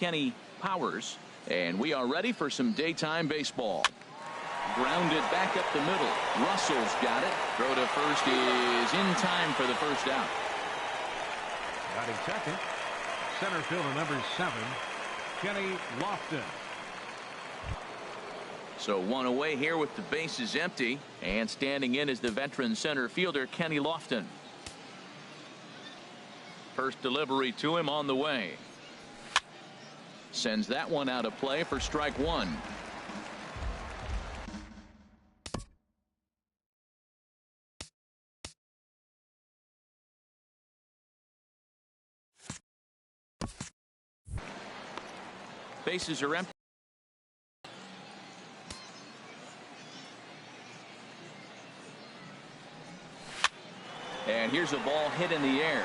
Kenny Powers, and we are ready for some daytime baseball. Grounded back up the middle. Russell's got it. Throw to first is in time for the first out. Batting second, center fielder number 7, Kenny Lofton. So one away here with the bases empty, and standing in is the veteran center fielder Kenny Lofton. First delivery to him on the way. Sends that one out of play for strike one. Bases are empty. And here's a ball hit in the air.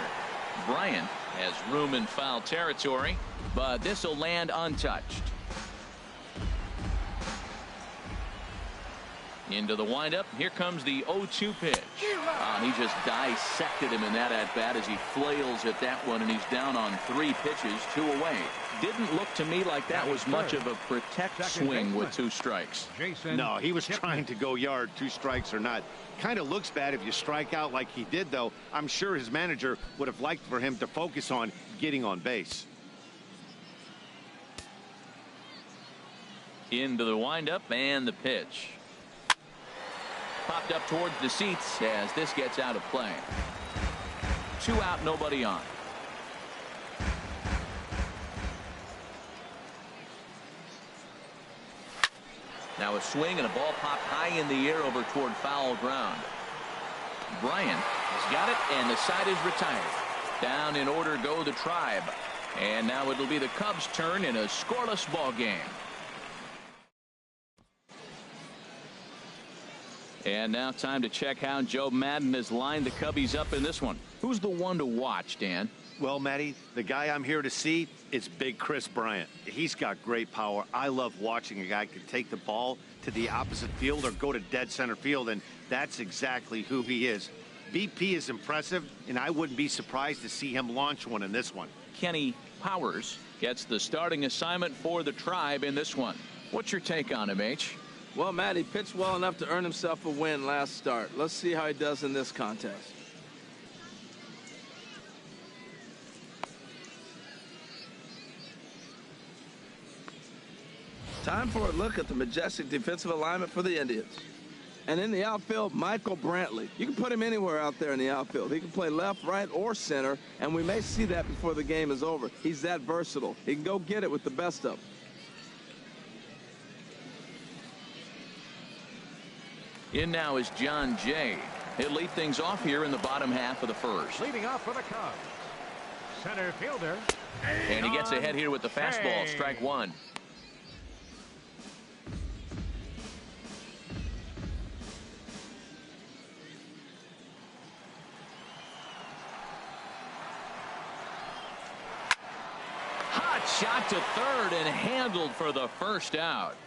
Bryant has room in foul territory, but this will land untouched. Into the windup. Here comes the 0-2 pitch. He just dissected him in that at bat as he flails at that one, and he's down on 3 pitches, 2 away. Didn't look to me like that was much of a protect swing with 2 strikes. No, he was trying to go yard, 2 strikes or not. Kind of looks bad if you strike out like he did, though. I'm sure his manager would have liked for him to focus on getting on base. Into the windup and the pitch. Popped up towards the seats as this gets out of play. 2 out, nobody on. Now a swing and a ball popped high in the air over toward foul ground. Bryant has got it, and the side is retired. Down in order go the Tribe. And now it'll be the Cubs' turn in a scoreless ball game. And now time to check how Joe Maddon has lined the Cubbies up in this one. Who's the one to watch, Dan? Well, Matty, the guy I'm here to see is Big Chris Bryant. He's got great power. I love watching a guy can take the ball to the opposite field or go to dead center field, and that's exactly who he is. BP is impressive, and I wouldn't be surprised to see him launch one in this one. Kenny Powers gets the starting assignment for the Tribe in this one. What's your take on him, H? Well, Matt, he pitched well enough to earn himself a win last start. Let's see how he does in this contest. Time for a look at the majestic defensive alignment for the Indians. And in the outfield, Michael Brantley. You can put him anywhere out there in the outfield. He can play left, right, or center, and we may see that before the game is over. He's that versatile. He can go get it with the best of them. In now is John Jay. He'll lead things off here in the bottom half of the first. Leading off for the Cubs, center fielder. And he gets ahead here with the fastball, strike one. Hot shot to third and handled for the first out.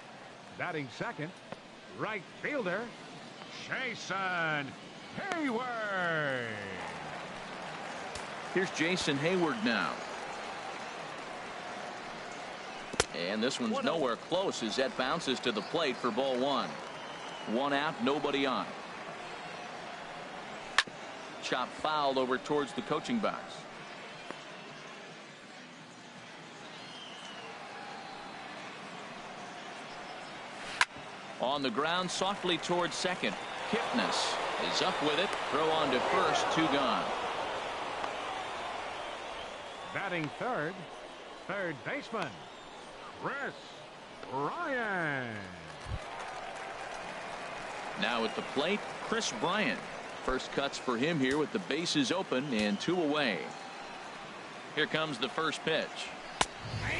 Batting second, right fielder, Jason Heyward. Here's Jason Heyward now. And this one's nowhere close as that bounces to the plate for ball 1. 1 out, nobody on. Chop fouled over towards the coaching box. On the ground softly towards second. Kipnis is up with it. Throw on to first. 2 gone. Batting third, third baseman, Chris Bryant. Now at the plate, Chris Bryant. First cuts for him here with the bases open and 2 away. Here comes the first pitch.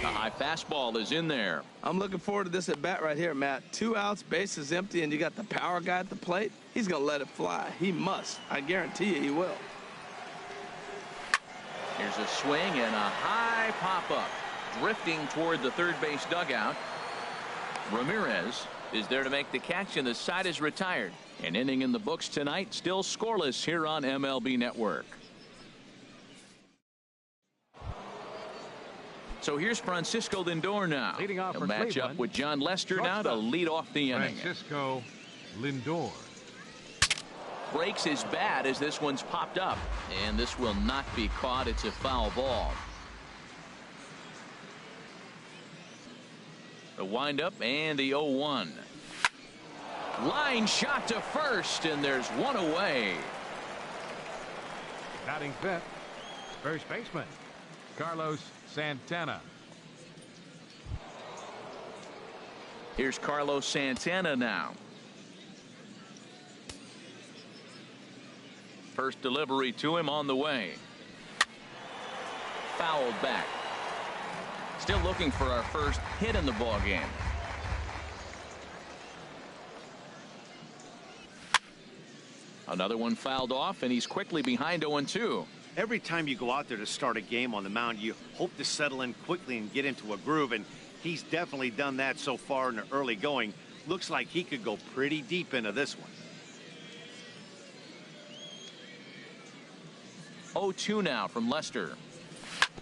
A high fastball is in there. I'm looking forward to this at bat right here, Matt. 2 outs, bases empty, and you got the power guy at the plate. He's going to let it fly. He must. I guarantee you he will. Here's a swing and a high pop-up. Drifting toward the third base dugout. Ramirez is there to make the catch, and the side is retired. An inning in the books tonight, still scoreless here on MLB Network. So here's Francisco Lindor now. Leading off He'll for match up Cleveland, with John Lester now to shortstop, lead off the inning. Francisco Lindor. Breaks his bat as this one's popped up. And this will not be caught. It's a foul ball. The windup and the 0-1. Line shot to first, and there's one away. Batting fifth, first baseman, Carlos Santana. Here's Carlos Santana now. First delivery to him on the way. Fouled back. Still looking for our first hit in the ball game. Another one fouled off, and he's quickly behind 0-2. Every time you go out there to start a game on the mound, you hope to settle in quickly and get into a groove, and he's definitely done that so far in the early going. Looks like he could go pretty deep into this one. 0-2 now from Lester.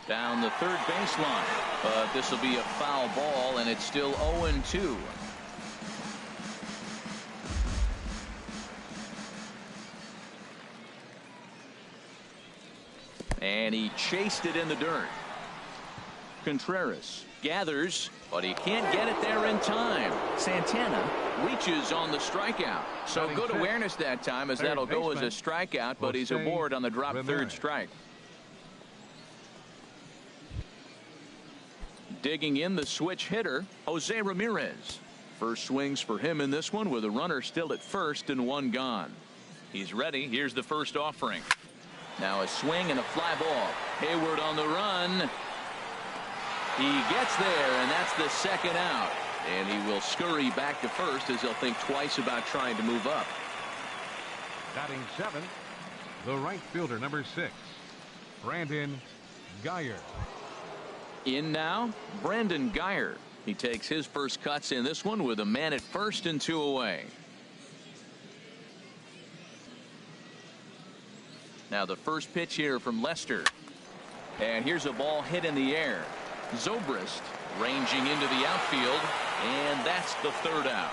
Down the third baseline, but this will be a foul ball, and it's still 0-2. And he chased it in the dirt. Contreras gathers, but he can't get it there in time. Santana reaches on the strikeout. So good awareness that time, as that'll go as a strikeout, but he's aboard on the drop third strike. Digging in the switch hitter, Jose Ramirez. First swings for him in this one with a runner still at first and one gone. He's ready. Here's the first offering. Now a swing and a fly ball. Hayward on the run. He gets there, and that's the second out. And he will scurry back to first as he'll think twice about trying to move up. Batting seventh, the right fielder, number 6, Brandon Guyer. In now, Brandon Guyer. He takes his first cuts in this one with a man at first and 2 away. Now the first pitch here from Lester. And here's a ball hit in the air. Zobrist ranging into the outfield, and that's the third out.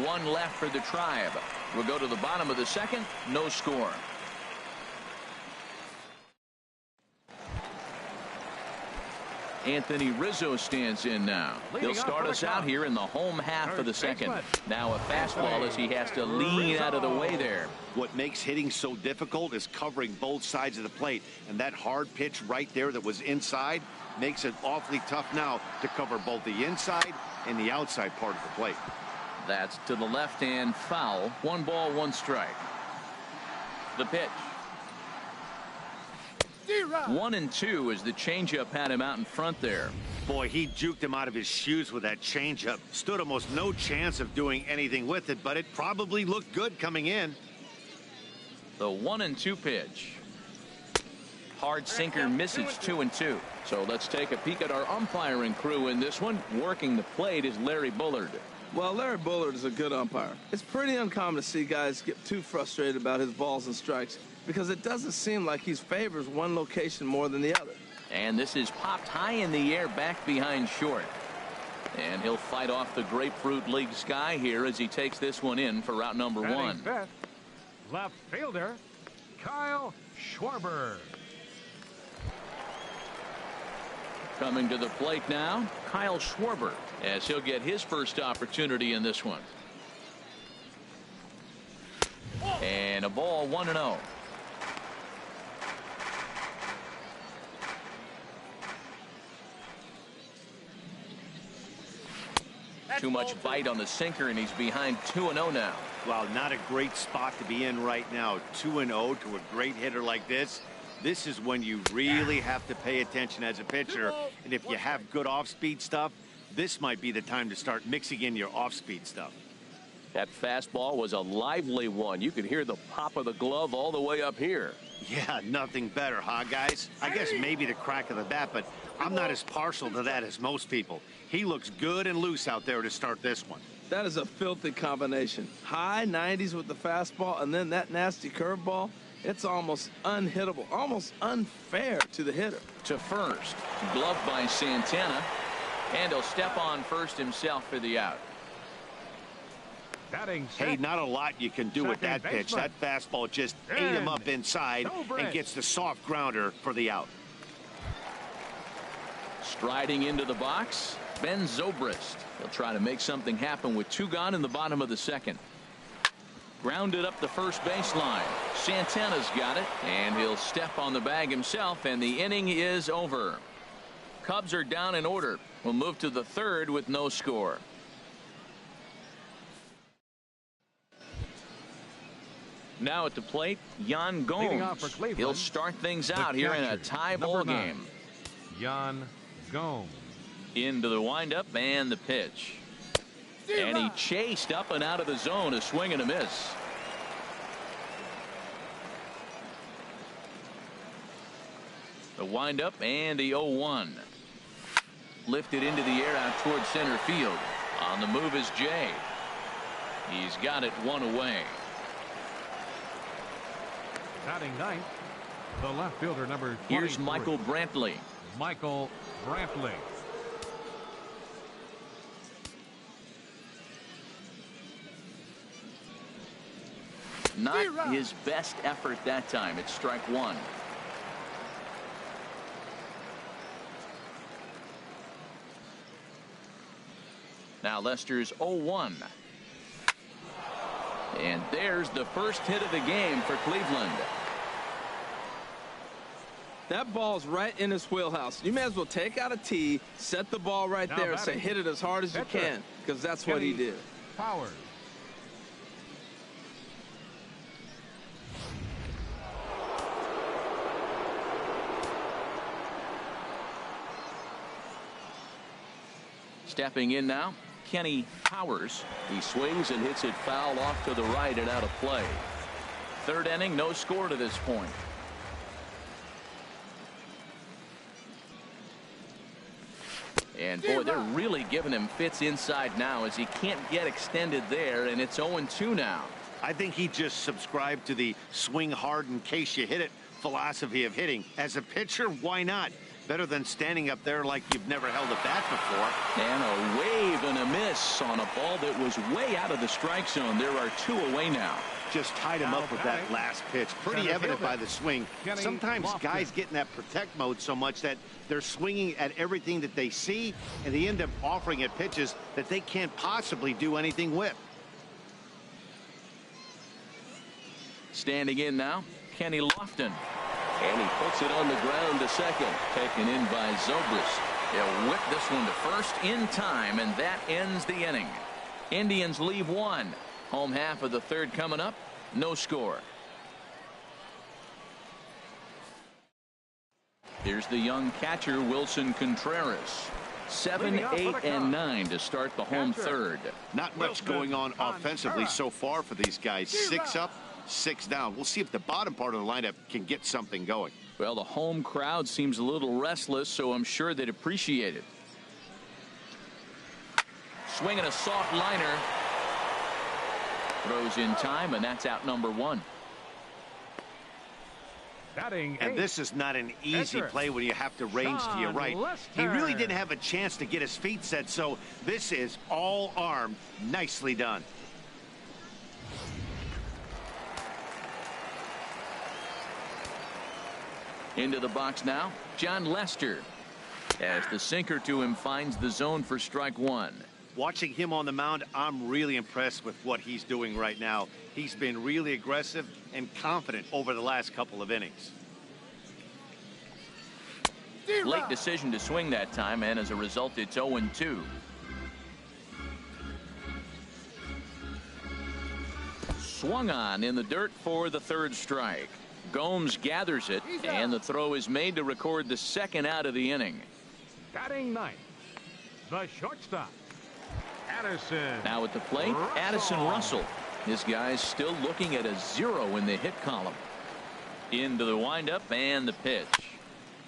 One left for the Tribe. We'll go to the bottom of the second. No score. Anthony Rizzo stands in now. He'll start us out here in the home half of the second. Now a fastball as he has to lean out of the way there. What makes hitting so difficult is covering both sides of the plate, and that hard pitch right there that was inside makes it awfully tough now to cover both the inside and the outside part of the plate. That's to the left hand foul. 1 ball, 1 strike. The pitch. 1-2 as the changeup had him out in front there. Boy, he juked him out of his shoes with that changeup. Stood almost no chance of doing anything with it, but it probably looked good coming in. The 1-2 pitch. Hard sinker misses. 2-2. So let's take a peek at our umpiring crew in this one. Working the plate is Larry Bullard. Well, Larry Bullard is a good umpire. It's pretty uncommon to see guys get too frustrated about his balls and strikes, because it doesn't seem like he favors one location more than the other. And this is popped high in the air back behind short. And he'll fight off the Grapefruit League sky here as he takes this one in for route number 1. Fifth, left fielder, Kyle Schwarber. Coming to the plate now, Kyle Schwarber, as he'll get his first opportunity in this one. And a ball, 1-0. Too much bite on the sinker, and he's behind 2-0 now. Wow, not a great spot to be in right now. 2-0 to a great hitter like this. This is when you really have to pay attention as a pitcher. And if you have good off-speed stuff, this might be the time to start mixing in your off-speed stuff. That fastball was a lively one. You could hear the pop of the glove all the way up here. Yeah, nothing better, huh, guys? I guess maybe the crack of the bat, but I'm not as partial to that as most people. He looks good and loose out there to start this one. That is a filthy combination. High 90s with the fastball and then that nasty curveball. It's almost unhittable, almost unfair to the hitter. To first, gloved by Santana, and he'll step on first himself for the out. Hey, not a lot you can do with that pitch. That fastball just ate him up inside and gets the soft grounder for the out. Striding into the box, Ben Zobrist. He'll try to make something happen with 2 gone in the bottom of the second. Grounded up the first baseline. Santana's got it, and he'll step on the bag himself, and the inning is over. Cubs are down in order. We'll move to the third with no score. Now at the plate, Yan Gomes. He'll start things out here in a tie ball game. Yan Gomes. Into the windup and the pitch. And he chased up and out of the zone, a swing and a miss. The windup and the 0-1. Lifted into the air out towards center field. On the move is Jay. He's got it 1 away. Batting ninth, the left fielder, number 23. Here's Michael Brantley. Michael Brantley. Not his best effort that time. It's strike 1. Now Lester's 0-1. And there's the first hit of the game for Cleveland. That ball's right in his wheelhouse. You may as well take out a tee, set the ball right there, and say hit it as hard as you can, because that's what he did. Powers. Stepping in now, Kenny Powers. He swings and hits it foul off to the right and out of play. Third inning, no score to this point. And boy, they're really giving him fits inside now as he can't get extended there, and it's 0-2 now. I think he just subscribed to the swing hard in case you hit it philosophy of hitting. As a pitcher, why not? Better than standing up there like you've never held a bat before. And a wave and a miss on a ball that was way out of the strike zone. There are 2 away now. Just tied him up with that last pitch. Pretty evident by the swing. Sometimes guys get in that protect mode so much that they're swinging at everything that they see, and they end up offering at pitches that they can't possibly do anything with. Standing in now, Kenny Lofton. And he puts it on the ground to second. Taken in by Zobrist. He'll whip this one to first in time, and that ends the inning. Indians leave 1. Home half of the third coming up. No score. Here's the young catcher, Wilson Contreras. 7, 8, and 9 to start the home third. Not much going on offensively so far for these guys. 6 up, 6 down. We'll see if the bottom part of the lineup can get something going. Well, the home crowd seems a little restless, so I'm sure they'd appreciate it. Swinging a soft liner. Throws in time, and that's out number 1. And this is not an easy play when you have to range to your right. He really didn't have a chance to get his feet set, so this is all arm. Nicely done. Into the box now, John Lester. As the sinker to him finds the zone for strike 1. Watching him on the mound, I'm really impressed with what he's doing right now. He's been really aggressive and confident over the last couple of innings. Late decision to swing that time, and as a result, it's 0-2. Swung on in the dirt for the third strike. Gomes gathers it, and the throw is made to record the second out of the inning. Batting ninth, the shortstop, Addison. Now at the plate, Addison Russell. This guy's still looking at a 0 in the hit column. Into the windup and the pitch.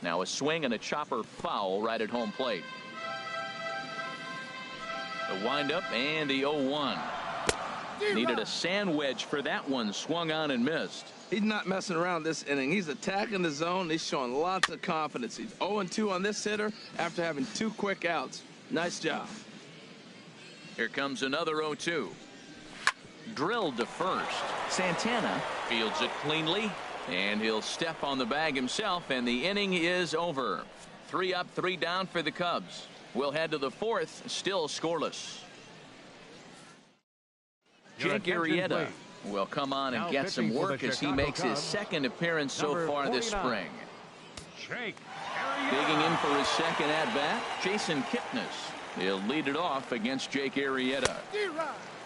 Now a swing and a chopper foul right at home plate. The windup and the 0-1. Needed a sand wedge for that one. Swung on and missed. He's not messing around this inning. He's attacking the zone. He's showing lots of confidence. He's 0-2 on this hitter after having 2 quick outs. Nice job. Here comes another 0-2. Drilled to first. Santana fields it cleanly, and he'll step on the bag himself, and the inning is over. 3 up, 3 down for the Cubs. We'll head to the 4th, still scoreless. Jake Arrieta will come on and get some work as he makes his second appearance so far this spring. Digging in for his second at-bat, Jason Kipnis. He'll lead it off against Jake Arrieta.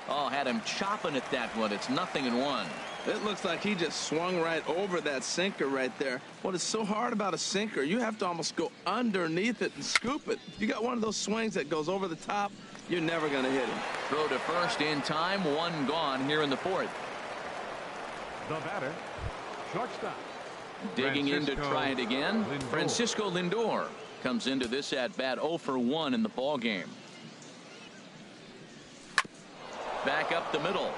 Oh, had him chopping at that one. It's 0-1. It looks like he just swung right over that sinker right there. What is so hard about a sinker, you have to almost go underneath it and scoop it. If you got one of those swings that goes over the top, you're never going to hit him. Throw to first in time. 1 gone here in the 4th. The batter, shortstop. Digging in to try it again. Francisco Lindor comes into this at-bat 0 for 1 in the ball game. Back up the middle.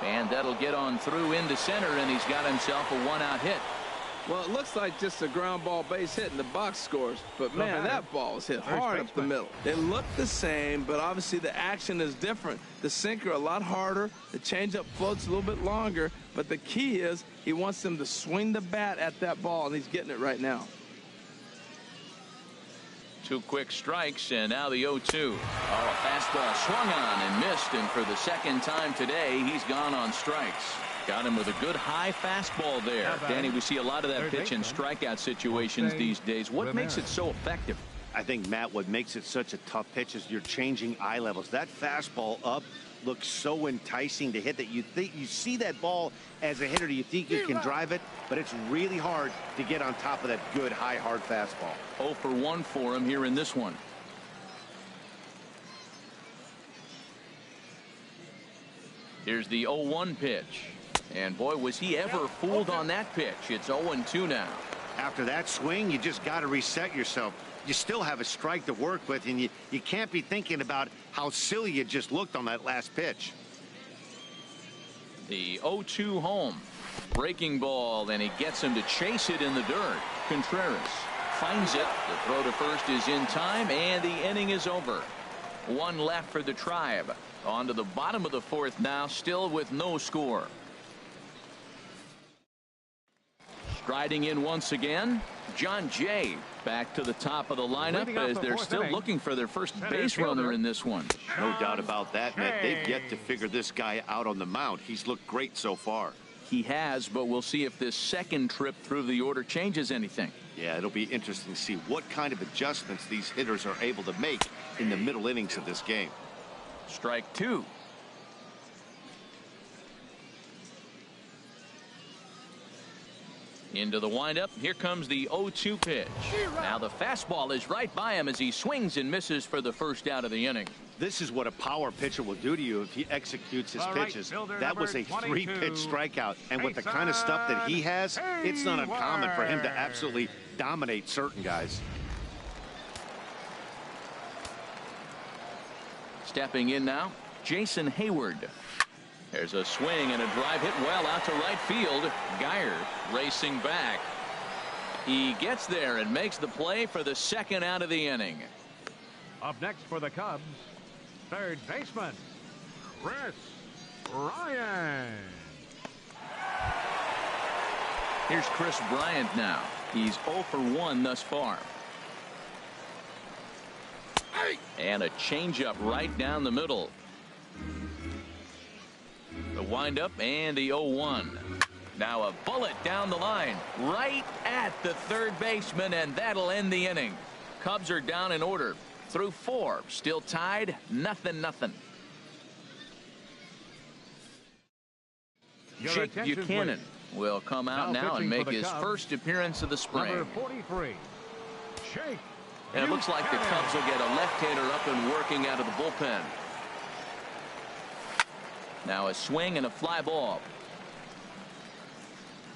And that'll get on through into center, and he's got himself a 1-out hit. Well, it looks like just a ground ball base hit and the box scores. But, man, that ball was hit hard up the middle. They look the same, but obviously the action is different. The sinker a lot harder. The changeup floats a little bit longer. But the key is he wants them to swing the bat at that ball, and he's getting it right now. 2 quick strikes, and now the 0-2. Oh, a fastball swung on and missed, and for the second time today, he's gone on strikes. Got him with a good high fastball there. Danny, we see a lot of that pitch in strikeout situations these days. What makes it so effective? I think, Matt, what makes it such a tough pitch is you're changing eye levels. That fastball up looks so enticing to hit that you think you see that ball as a hitter. You think you can drive it, but it's really hard to get on top of that good high hard fastball. 0 for 1 for him here in this one. Here's the 0-1 pitch. And boy, was he ever fooled on that pitch. It's 0-2 now. After that swing, you just got to reset yourself. You still have a strike to work with, and you can't be thinking about how silly you just looked on that last pitch. The 0-2 home. Breaking ball, and he gets him to chase it in the dirt. Contreras finds it. The throw to first is in time, and the inning is over. 1 left for the Tribe. On to the bottom of the 4th now, still with no score. Striding in once again, John Jay back to the top of the lineup as they're still looking for their first base runner in this one. No doubt about that, Matt. They've yet to figure this guy out on the mound. He's looked great so far. He has, but we'll see if this second trip through the order changes anything. Yeah, it'll be interesting to see what kind of adjustments these hitters are able to make in the middle innings of this game. Strike 2. Into the windup. Here comes the 0-2 pitch. Now the fastball is right by him as he swings and misses for the first out of the inning. This is what a power pitcher will do to you if he executes his pitches. That was a 3-pitch strikeout, and with the kind of stuff that he has, it's not uncommon for him to absolutely dominate certain guys. Stepping in now, Jason Hayward. There's a swing and a drive hit well out to right field. Geyer racing back. He gets there and makes the play for the second out of the inning. Up next for the Cubs, third baseman, Kris Bryant. Here's Kris Bryant now. He's 0 for 1 thus far. And a changeup right down the middle. The windup and the 0-1. Now a bullet down the line right at the third baseman, and that'll end the inning. Cubs are down in order through 4, still tied 0-0. Jake Buchanan will come out now and make his first appearance of the spring. Number 43, Jake. And it looks like the Cubs will get a left-hander up and working out of the bullpen. Now a swing and a fly ball.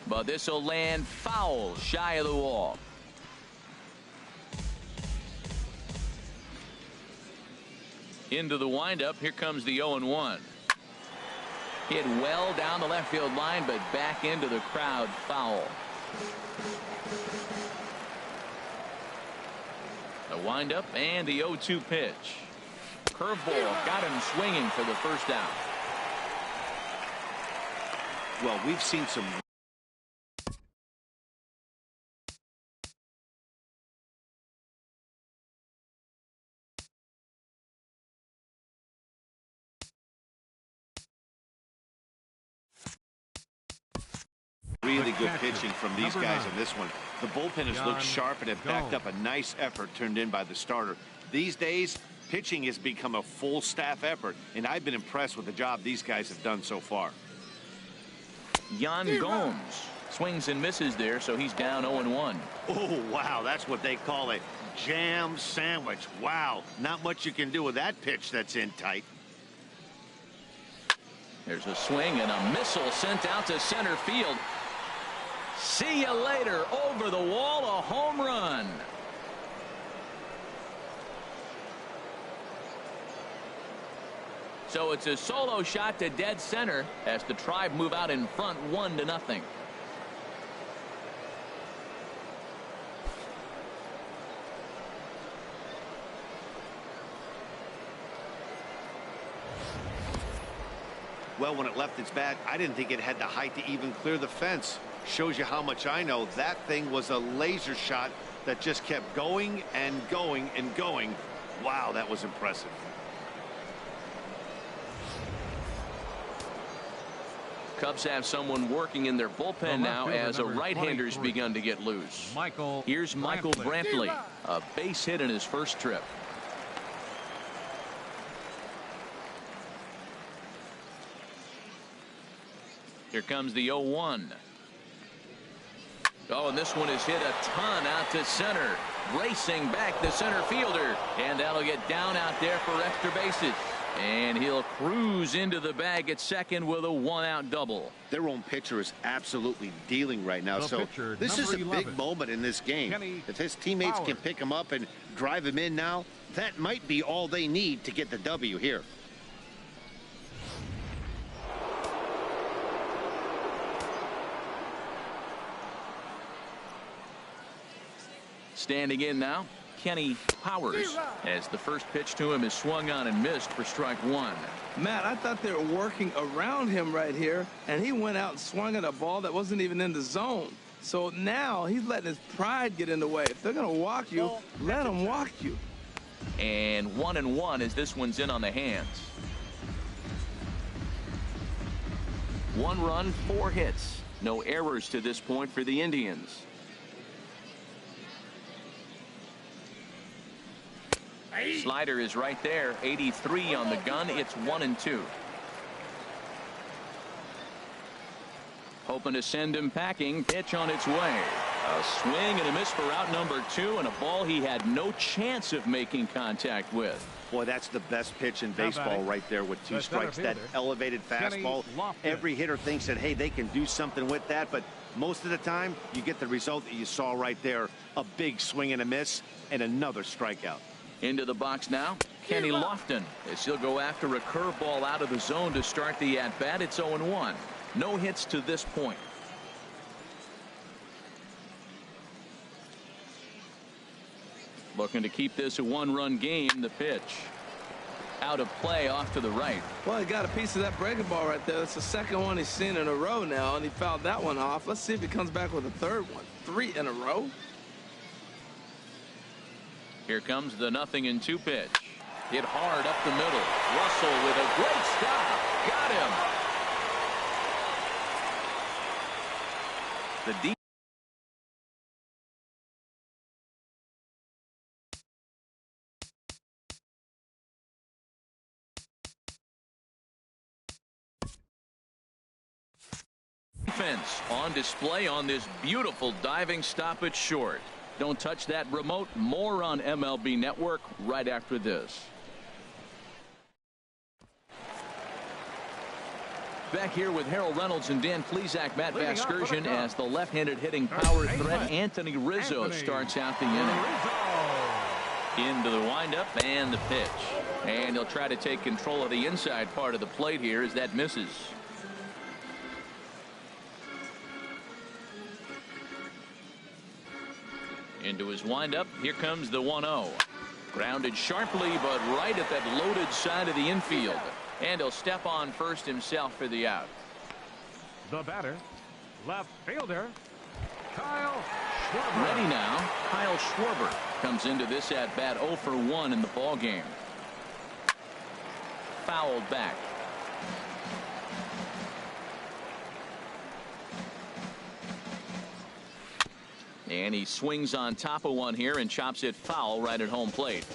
But this will land foul shy of the wall. Into the windup. Here comes the 0-1. Hit well down the left field line, but back into the crowd, foul. The windup and the 0-2 pitch. Curveball got him swinging for the first out. Well, we've seen some really good pitching from these guys in this one. The bullpen has looked sharp and have backed up a nice effort turned in by the starter. These days, pitching has become a full staff effort, and I've been impressed with the job these guys have done so far. Yan Gomes swings and misses there, so he's down 0-1. Oh, wow, that's what they call a jam sandwich. Wow, not much you can do with that pitch that's in tight. There's a swing and a missile sent out to center field. See you later. Over the wall, a home run. So it's a solo shot to dead center as the Tribe move out in front 1-0. Well, when it left its bat, I didn't think it had the height to even clear the fence. Shows you how much I know. That thing was a laser shot that just kept going and going and going. Wow, that was impressive. Cubs have someone working in their bullpen now as a right-hander's begun to get loose. Here's Michael Brantley, a base hit in his first trip. Here comes the 0-1. Oh, and this one is hit a ton out to center. Racing back the center fielder. And that'll get down out there for extra bases. And he'll cruise into the bag at second with a 1-out double. Their own pitcher is absolutely dealing right now. So this is a big moment in this game. If his teammates can pick him up and drive him in now, that might be all they need to get the W here. Standing in now, Kenny Powers, as the first pitch to him is swung on and missed for strike one. Matt, I thought they were working around him right here, and he went out and swung at a ball that wasn't even in the zone. So now he's letting his pride get in the way. If they're going to walk you, let them walk you. And 1-1 as this one's in on the hands. 1 run, 4 hits. No errors to this point for the Indians. Slider is right there. 83 on the gun. It's 1-2. Hoping to send him packing. Pitch on its way. A swing and a miss for out number 2, and a ball he had no chance of making contact with. Boy, that's the best pitch in baseball right there with 2 strikes. That elevated fastball. Every hitter thinks that, hey, they can do something with that, but most of the time you get the result that you saw right there. A big swing and a miss and another strikeout. Into the box now, Kenny Lofton, as he'll go after a curveball out of the zone to start the at-bat. It's 0-1. No hits to this point. Looking to keep this a 1-run game. The pitch out of play off to the right. Well, he got a piece of that breaking ball right there. That's the second one he's seen in a row now, and he fouled that one off. Let's see if he comes back with a third one. 3 in a row. Here comes the 0-2 pitch. Hit hard up the middle. Russell with a great stop. Got him. The deep defense on display on this beautiful diving stop at short. Don't touch that remote. More on MLB Network right after this. Back here with Harold Reynolds and Dan Plesac. Matt Vasgersian as the left-handed hitting power threat. Anthony Rizzo starts out the inning. Into the windup and the pitch. And he'll try to take control of the inside part of the plate here as that misses. Into his windup. Here comes the 1-0. Grounded sharply, but right at that loaded side of the infield. And he'll step on first himself for the out. The batter, left fielder, Kyle Schwarber. Ready now. Kyle Schwarber comes into this at bat 0 for 1 in the ball game. Fouled back. And he swings on top of one here and chops it foul right at home plate.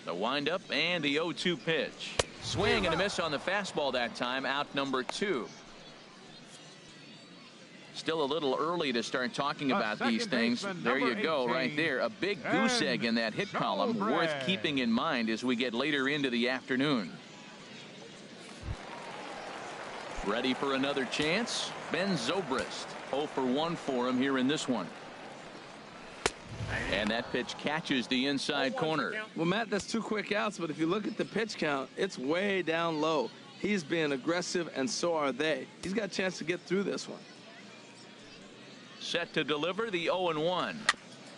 The windup and the 0-2 pitch. Swing and a miss on the fastball that time. Out number 2. Still a little early to start talking about these things. There you go, right there. A big goose egg in that hit column, worth keeping in mind as we get later into the afternoon. Ready for another chance? Ben Zobrist. 0 for 1 for him here in this one. And that pitch catches the inside corner. Well, Matt, that's 2 quick outs, but if you look at the pitch count, it's way down low. He's being aggressive, and so are they. He's got a chance to get through this one. Set to deliver the 0-1.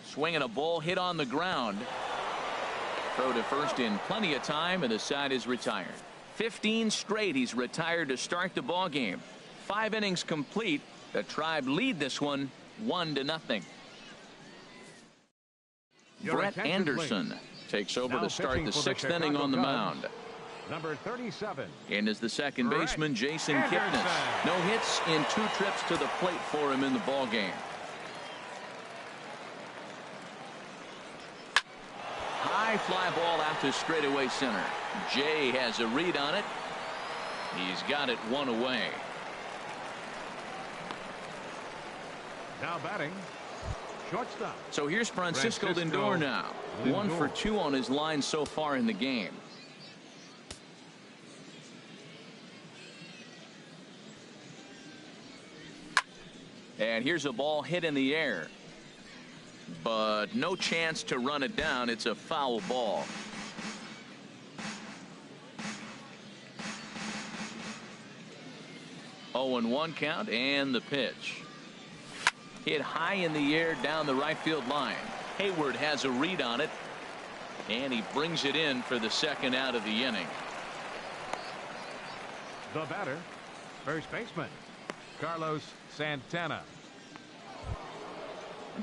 Swinging a ball hit on the ground. Throw to first in plenty of time, and the side is retired. 15 straight he's retired to start the ball game. 5 innings complete. The Tribe lead this one 1-0. Brett Anderson takes over Now to start the 6th inning on the mound. Number 37. In is the second Brett baseman, Jason Anderson. Kipnis. No hits in 2 trips to the plate for him in the ball game. High fly ball out to straightaway center. Jay has a read on it. He's got it 1 away. Now batting, shortstop. So here's Francisco Lindor now. Lindor. 1 for 2 on his line so far in the game. And here's a ball hit in the air, but no chance to run it down. It's a foul ball. Oh, and 1 count, and the pitch. Hit high in the air down the right field line. Hayward has a read on it, and he brings it in for the 2nd out of the inning. The batter, first baseman, Carlos Santana.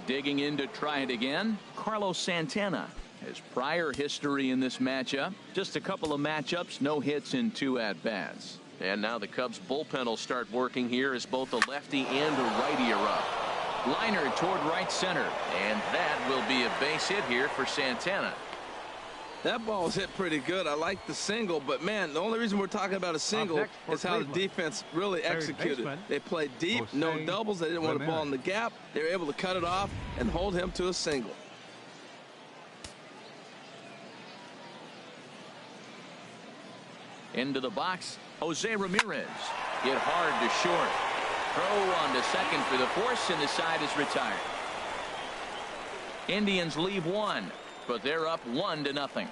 Digging in to try it again, Carlos Santana. His prior history in this matchup, just a couple of matchups, no hits in 2 at-bats. And now the Cubs bullpen will start working here as both a lefty and a righty are up. Liner toward right center, and that will be a base hit here for Santana. That ball was hit pretty good. I like the single, but man, the only reason we're talking about a single is how the defense really executed. They played deep, no doubles. They didn't want a ball in the gap. They were able to cut it off and hold him to a single. Into the box, Jose Ramirez. Hit hard to short. Throw on to second for the force, and the side is retired. Indians leave 1, but they're up 1-0.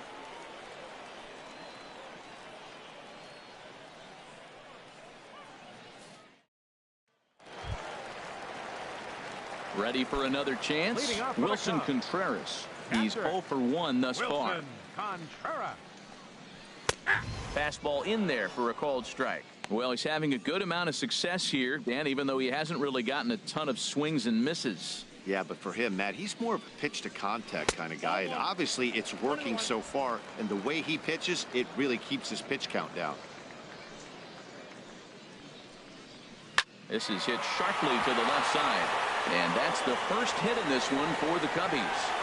Ready for another chance? Wilson Contreras. He's 0 for 1 thus far. Contreras. Fastball in there for a called strike. Well, he's having a good amount of success here, Dan, even though he hasn't really gotten a ton of swings and misses. Yeah, but for him, Matt, he's more of a pitch to contact kind of guy, and obviously it's working so far, and the way he pitches, it really keeps his pitch count down. This is hit sharply to the left side, and that's the first hit in this one for the Cubbies.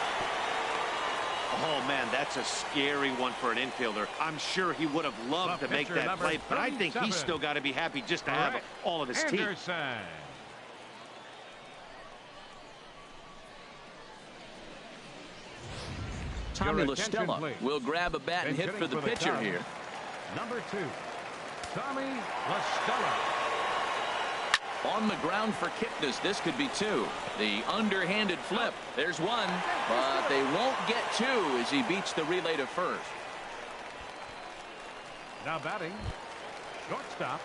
Oh, man, that's a scary one for an infielder. I'm sure he would have loved to make that play, but I think he's still got to be happy just to have all of his team. Tommy La Stella will grab a bat and hit for the pitcher here. Number 2, Tommy La Stella. On the ground for Kipnis. This could be 2. The underhanded flip. There's 1, but they won't get 2 as he beats the relay to first. Now batting, shortstop.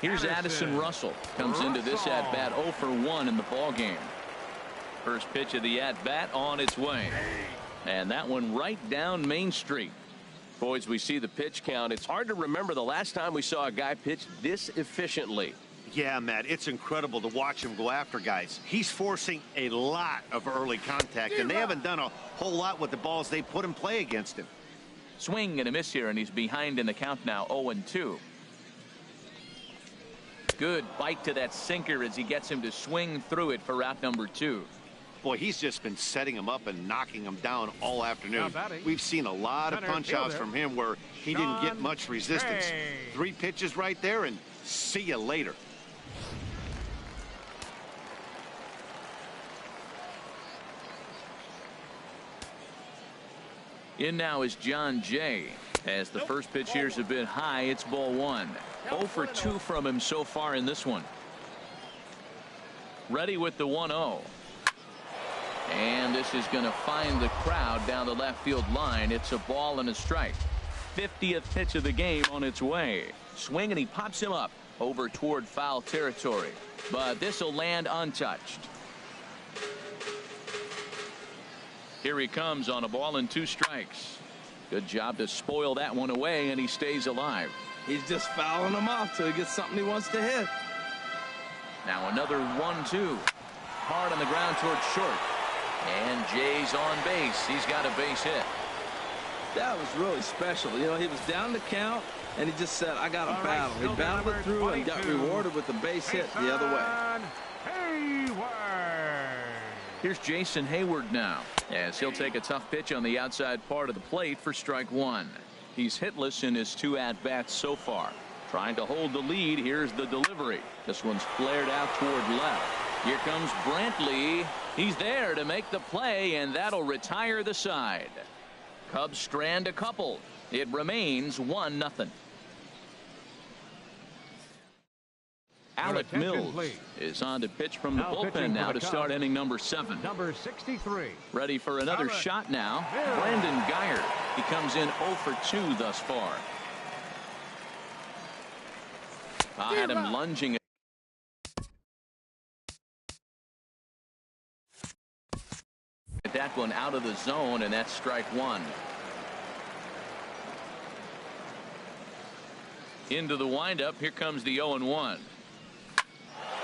Here's Addison Russell. Comes into this at bat 0 for 1 in the ball game. First pitch of the at-bat on its way. And that one right down Main Street. Boys, we see the pitch count. It's hard to remember the last time we saw a guy pitch this efficiently. Yeah, Matt, it's incredible to watch him go after guys. He's forcing a lot of early contact, and they haven't done a whole lot with the balls they put in play against him. Swing and a miss here, and he's behind in the count now, 0-2. Good bite to that sinker as he gets him to swing through it for route number 2. Boy, he's just been setting him up and knocking him down all afternoon. batting, We've seen a lot of punch-outs from him where he didn't get much resistance. Hey. 3 pitches right there, and see you later. In now is John Jay. As the first pitch here is a bit high, it's ball 1. 0 for 2 from him so far in this one. Ready with the 1-0. And this is going to find the crowd down the left field line. It's a ball and a strike. 50th pitch of the game on its way. Swing, and he pops him up over toward foul territory. But this will land untouched. Here he comes on a ball and 2 strikes. Good job to spoil that one away, and he stays alive. He's just fouling him off till he gets something he wants to hit. Now another 1-2. Hard on the ground towards short. And Jay's on base. He's got a base hit. That was really special. You know, he was down the count, and he just said, I got to battle. He battled it through and got rewarded with the base hit the other way. Hayward. Here's Jason Hayward now, as he'll take a tough pitch on the outside part of the plate for strike 1. He's hitless in his 2 at-bats so far. Trying to hold the lead. Here's the delivery. This one's flared out toward left. Here comes Brantley. He's there to make the play, and that'll retire the side. Cubs strand a couple. It remains 1-0. Alec Mills is on to pitch from the bullpen now to start inning number 7. Number 63. Ready for another shot now. Brandon Guyer. He comes in 0 for 2 thus far. I had him lunging. That one out of the zone, and that's strike 1. Into the windup. Here comes the 0-1.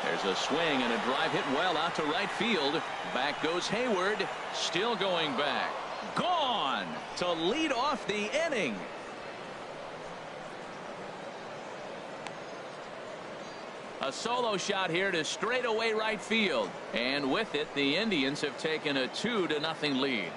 There's a swing and a drive hit well out to right field. Back goes Hayward. Still going back. Gone to lead off the inning. A solo shot here to straightaway right field. And with it, the Indians have taken a 2-0 lead.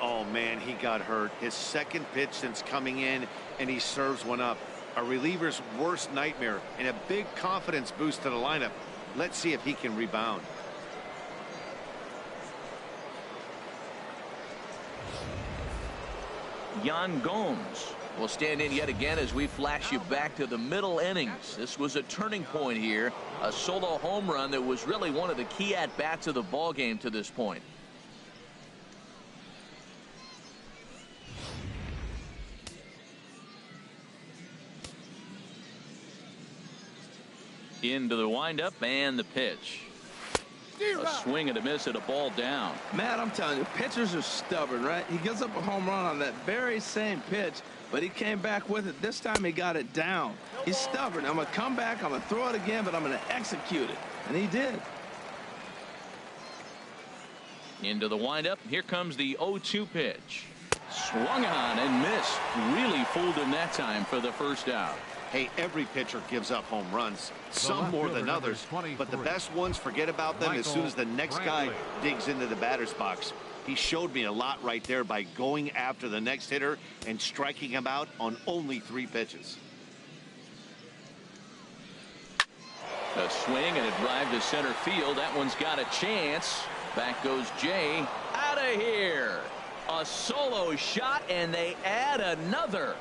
Oh, man, he got hurt. His second pitch since coming in, and he serves one up. A reliever's worst nightmare, and a big confidence boost to the lineup. Let's see if he can rebound. Yan Gomes will stand in yet again as we flash you back to the middle innings. This was a turning point here. A solo home run that was really one of the key at-bats of the ball game to this point. Into the windup and the pitch. A swing and a miss at a ball down. Matt, I'm telling you, pitchers are stubborn, right? He gives up a home run on that very same pitch, but he came back with it. This time he got it down. He's stubborn. I'm going to come back, I'm going to throw it again, but I'm going to execute it. And he did. Into the windup. Here comes the 0-2 pitch. Swung on and missed. Really fooled him that time for the first out. Hey, every pitcher gives up home runs, some more than others, but the best ones forget about them as soon as the next guy digs into the batter's box. He showed me a lot right there by going after the next hitter and striking him out on only 3 pitches. A swing and a drive to center field. That one's got a chance. Back goes Jay. Out of here. A solo shot, and they add another.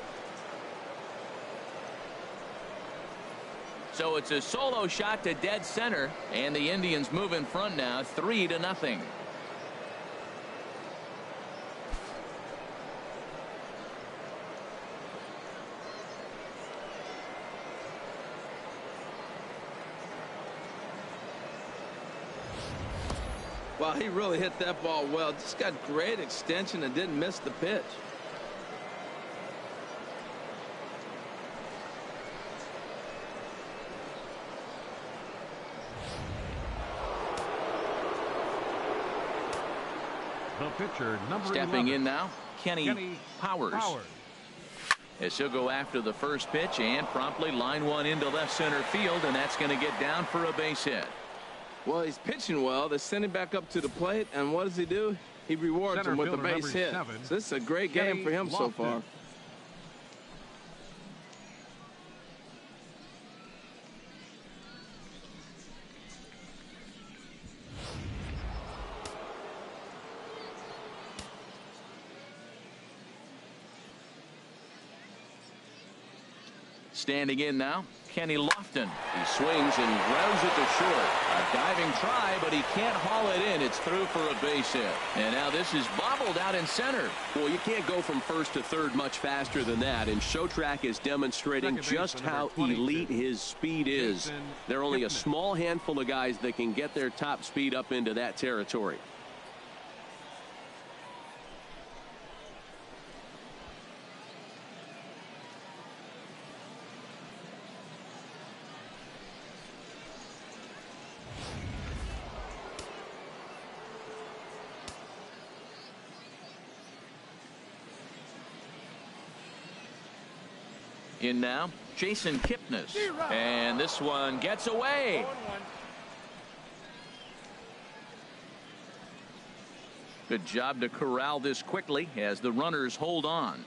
So it's a solo shot to dead center, and the Indians move in front now 3-0. Well, he really hit that ball well. Just got great extension and didn't miss the pitch. The pitcher, number Stepping 11. in now, Kenny Powers. As he'll go after the first pitch and promptly line one into left center field, and that's going to get down for a base hit. Well, he's pitching well. They send him back up to the plate, and what does he do? He rewards Center him with a fielder base hit. 7, So this is a great game for him so far. Standing in now, Kenny Lofton. He swings and grounds it to short. A diving try, but he can't haul it in. It's through for a base hit. And now this is bobbled out in center. Well, you can't go from first to third much faster than that, and Showtrack is demonstrating just how elite his speed is. There are only a small handful of guys that can get their top speed up into that territory. In now, Jason Kipnis. And this one gets away. Good job to corral this quickly as the runners hold on.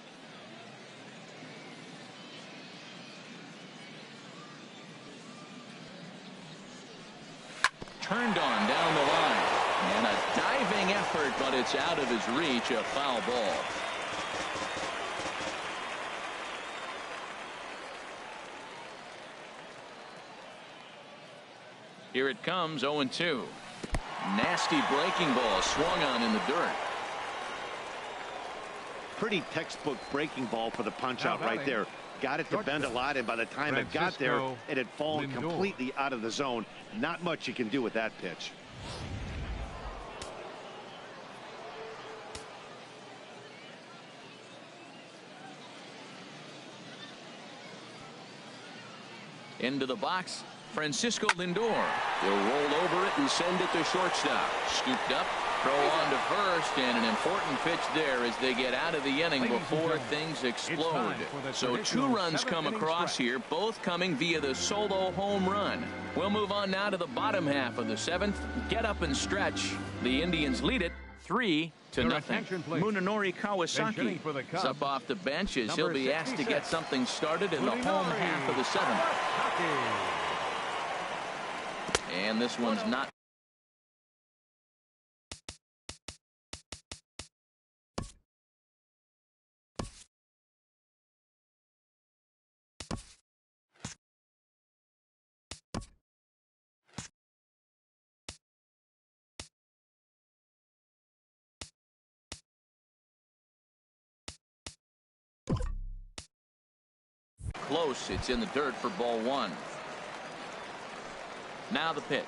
Turned on down the line. And a diving effort, but it's out of his reach. A foul ball. Here it comes, 0-2. Nasty breaking ball swung on in the dirt. Pretty textbook breaking ball for the punch out right there. Got it to bend a lot, and by the time it got there, it had fallen completely out of the zone. Not much you can do with that pitch. Into the box, Francisco Lindor. He'll roll over it and send it to shortstop. Scooped up, throw on to first, and an important pitch there as they get out of the inning before things explode. So 2 runs come across here, both coming via the solo home run. We'll move on now to the bottom half of the 7th. Get up and stretch. The Indians lead it 3-0. Munenori Kawasaki is up off the bench as he'll be asked to get something started in the home half of the 7th. And this one's not. Close. It's in the dirt for ball 1. Now the pitch.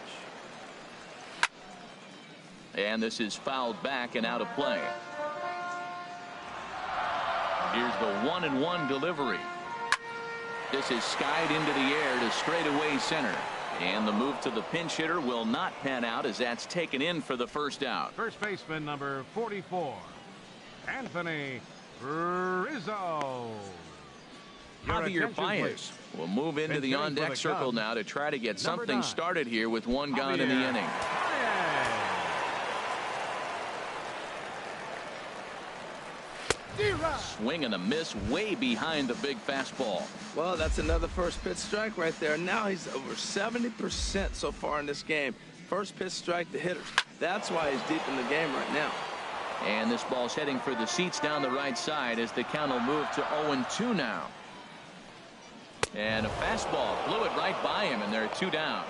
And this is fouled back and out of play. Here's the 1-1 delivery. This is skied into the air to straightaway center. And the move to the pinch hitter will not pan out as that's taken in for the first out. First baseman number 44, Anthony Rizzo. Javier Baez will move into the on-deck circle now to try to get something started here with 1 gone in the inning. Swing and a miss way behind the big fastball. Well, that's another first pitch strike right there. Now he's over 70% so far in this game. First pitch strike to hitters. That's why he's deep in the game right now. And this ball's heading for the seats down the right side as the count will move to 0-2 now. And a fastball blew it right by him, and there are 2 down.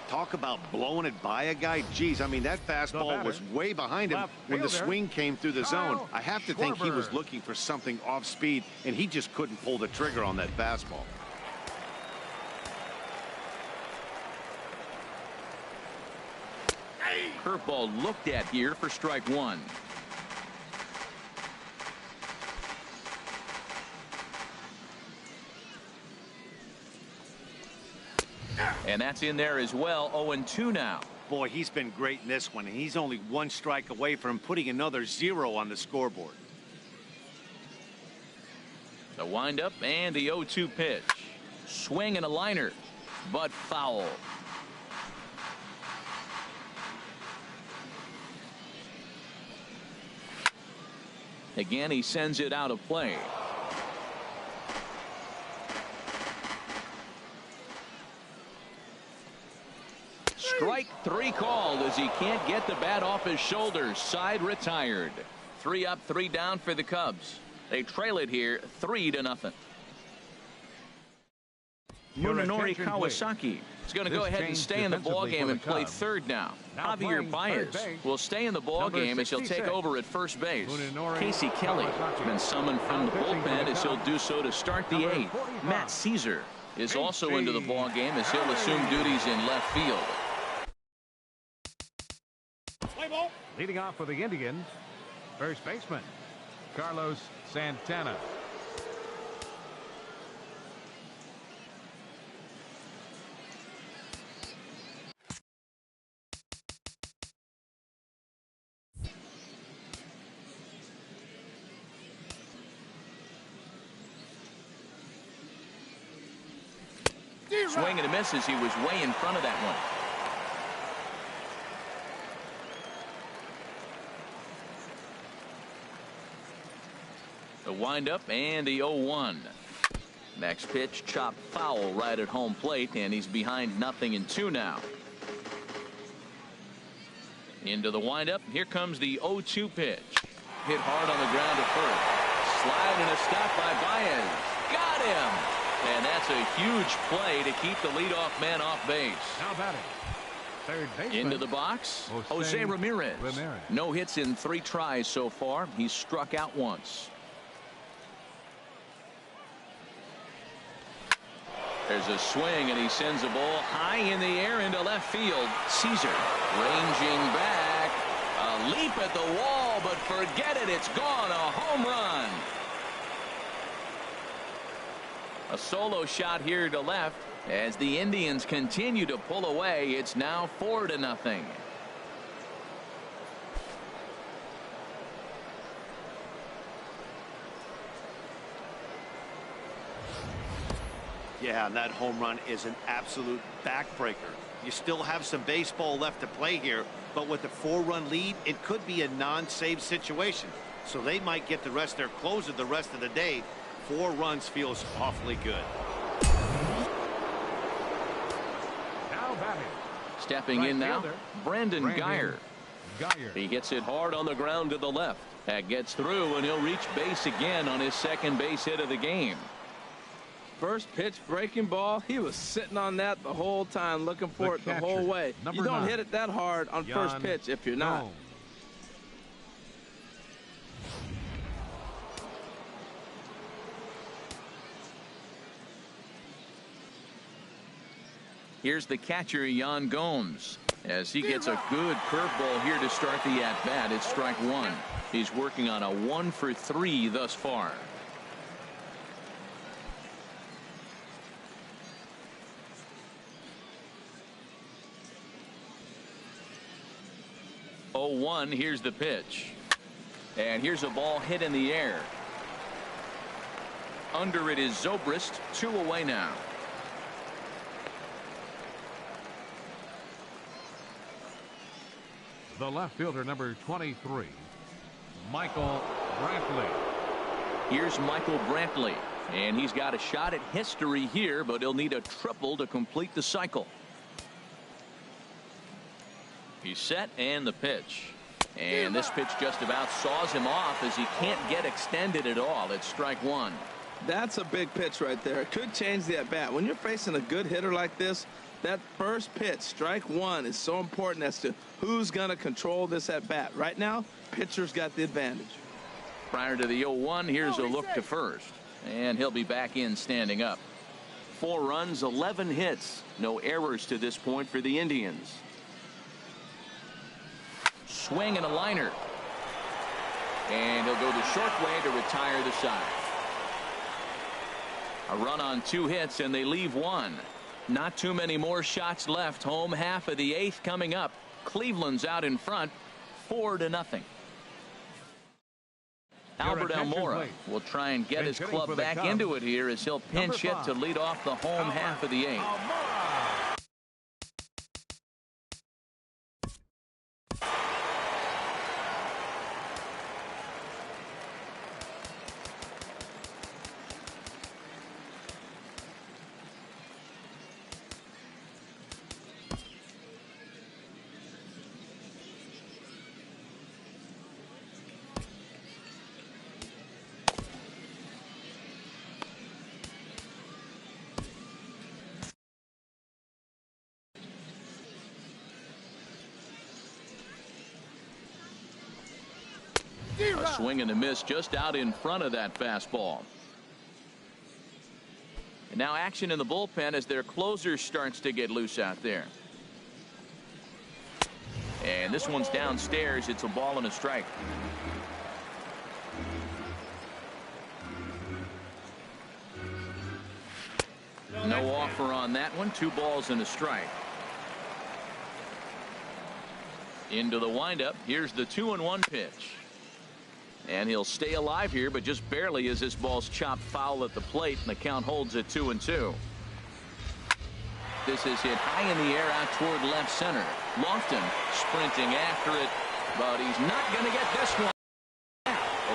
Talk about blowing it by a guy. Geez, I mean, that fastball was way behind him when the swing came through the zone. I have to think he was looking for something off speed, and he just couldn't pull the trigger on that fastball. curveball looked at here for strike one. And that's in there as well. 0-2 now. Boy, he's been great in this one. He's only one strike away from putting another 0 on the scoreboard. The windup and the 0-2 pitch. Swing and a liner, but foul. Again, he sends it out of play. Strike three called as he can't get the bat off his shoulders. Side retired. 3 up, 3 down for the Cubs. They trail it here 3-0. Munenori Kawasaki is going to go ahead and stay in the ballgame and play third now. Javier Baez will stay in the ballgame as he'll take over at first base. Casey Kelly has been summoned from the bullpen as he'll do so to start the 8th. Matt Caesar is also into the ballgame as he'll assume duties in left field. Leading off for the Indians, first baseman Carlos Santana. Swing and a miss as he was way in front of that one. The windup and the 0-1. Next pitch chopped foul right at home plate, and he's behind 0-2 now. Into the windup. Here comes the 0-2 pitch. Hit hard on the ground at first. Slide and a stop by Baez. Got him. And that's a huge play to keep the leadoff man off base. Now batting, third baseman. Into the box, Jose Ramirez. No hits in 3 tries so far. He's struck out once. There's a swing, and he sends a ball high in the air into left field. Caesar ranging back. A leap at the wall, but forget it. It's gone. A home run. A solo shot here to left as the Indians continue to pull away. It's now 4-0. Yeah, and that home run is an absolute backbreaker. You still have some baseball left to play here, but with a 4-run lead, it could be a non-save situation. So they might get the rest their closer the rest of the day. 4 runs feels awfully good. Now batting. Stepping in now, Brandon Guyer. Guyer. He hits it hard on the ground to the left. That gets through, and he'll reach base again on his second base hit of the game. First pitch breaking ball. He was sitting on that the whole time, looking for it the whole way. You don't hit it that hard on first pitch if you're not. Here's the catcher, Yan Gomes, as he gets a good curveball here to start the at-bat. It's strike one. He's working on a 1 for 3 thus far. Oh, 1. Here's the pitch. And here's a ball hit in the air. Under it is Zobrist. 2 away now. The left fielder, number 23, Michael Brantley. Here's Michael Brantley, and he's got a shot at history here, but he'll need a triple to complete the cycle. He's set, and the pitch. And this pitch just about saws him off as he can't get extended at all. It's strike one. That's a big pitch right there. It could change the at-bat. When you're facing a good hitter like this, that first pitch, strike one, is so important as to who's going to control this at-bat. Right now, pitcher's got the advantage. Prior to the 0-1, here's a look to first. And he'll be back in standing up. 4 runs, 11 hits. No errors to this point for the Indians. swing and a liner. And he'll go the short way to retire the side. A run on 2 hits, and they leave 1. Not too many more shots left. Home half of the 8th coming up. Cleveland's out in front, 4-0. Albert Almora will try and get his club back into it here as he'll pinch hit to lead off the home half of the 8th. A swing and a miss just out in front of that fastball. And now action in the bullpen as their closer starts to get loose out there. And this one's downstairs. It's a ball and a strike. No offer on that one. 2 balls and a strike. Into the windup. Here's the 2-1 pitch. And he'll stay alive here, but just barely as this ball's chopped foul at the plate, and the count holds at 2-2. This is hit high in the air out toward left center. Lofton sprinting after it, but he's not going to get this one.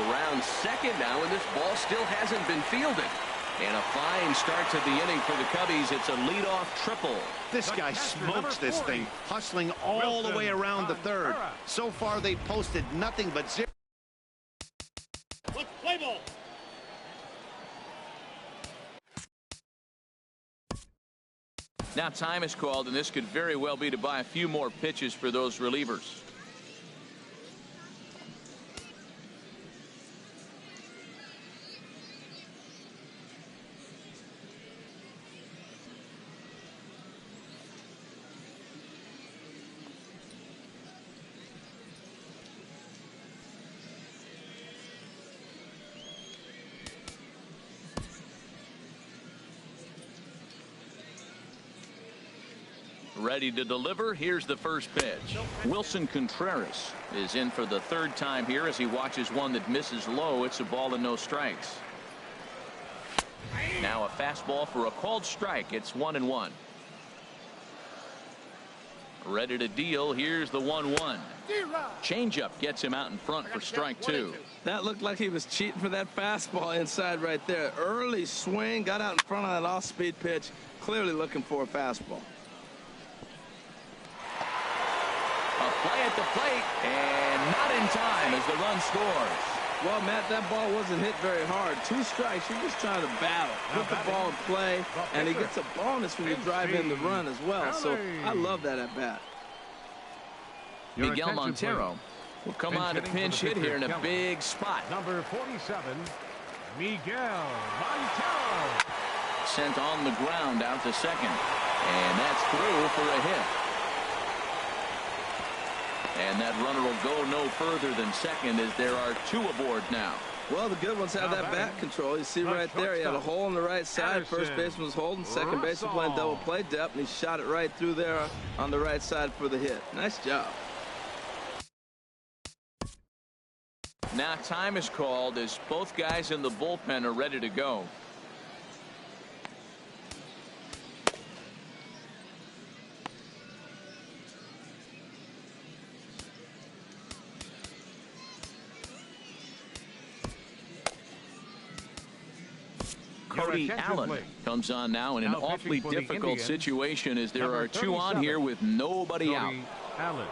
Around second now, and this ball still hasn't been fielded. And a fine start to the inning for the Cubbies. It's a leadoff triple. This guy smokes this thing, hustling all the way around the 3rd. So far, they posted nothing but 0. Play ball. Now time is called, and this could very well be to buy a few more pitches for those relievers. Ready to deliver. Here's the first pitch. Wilson Contreras is in for the 3rd time here as he watches one that misses low. It's a ball and no strikes. Now a fastball for a called strike. It's 1-1. Ready to deal. Here's the 1-1. Changeup gets him out in front for strike 2. That looked like he was cheating for that fastball inside right there. Early swing, got out in front of that off-speed pitch, clearly looking for a fastball. A play at the plate, and not in time as the run scores. Well, Matt, that ball wasn't hit very hard. 2 strikes. You're just trying to battle, put the ball in play, and he gets a bonus when you drive in the run as well. So I love that at bat. Miguel Montero will come on to pinch hit here in a big spot. Number 47, Miguel Montero. Sent on the ground out to second, and that's through for a hit. And that runner will go no further than second as there are 2 aboard now. Well, the good ones have that bat control. You see right there, he had a hole on the right side. First baseman was holding. Second baseman playing double play depth, and he shot it right through there on the right side for the hit. Nice job. Now time is called as both guys in the bullpen are ready to go. Cody Allen comes on now in an awfully difficult situation as there are 2 on here with nobody out. Allen.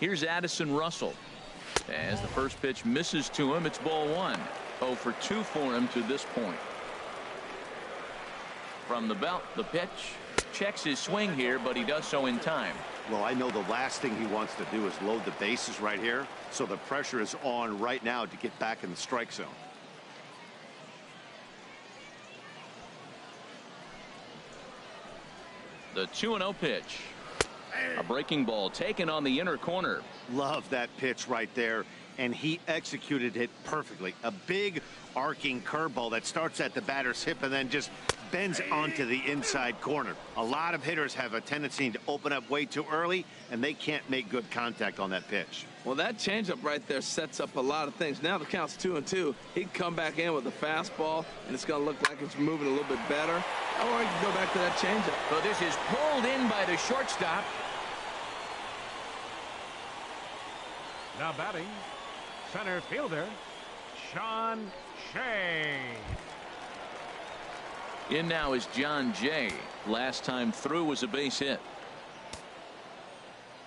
Here's Addison Russell. As the first pitch misses to him, it's ball 1. 0 for 2 for him to this point. From the belt, the pitch. Checks his swing here, but he does so in time. Well, I know the last thing he wants to do is load the bases right here, so the pressure is on right now to get back in the strike zone. The 2-0 pitch. A breaking ball taken on the inner corner. Love that pitch right there, and he executed it perfectly. A big arcing curveball that starts at the batter's hip and then just bends onto the inside corner. A lot of hitters have a tendency to open up way too early, and they can't make good contact on that pitch. Well, that changeup right there sets up a lot of things. Now the count's 2-2. He can come back in with a fastball, and it's going to look like it's moving a little bit better. Or he can go back to that changeup. But this is pulled in by the shortstop. Now batting, center fielder, Sean Shea. In now is Jon Jay. Last time through was a base hit.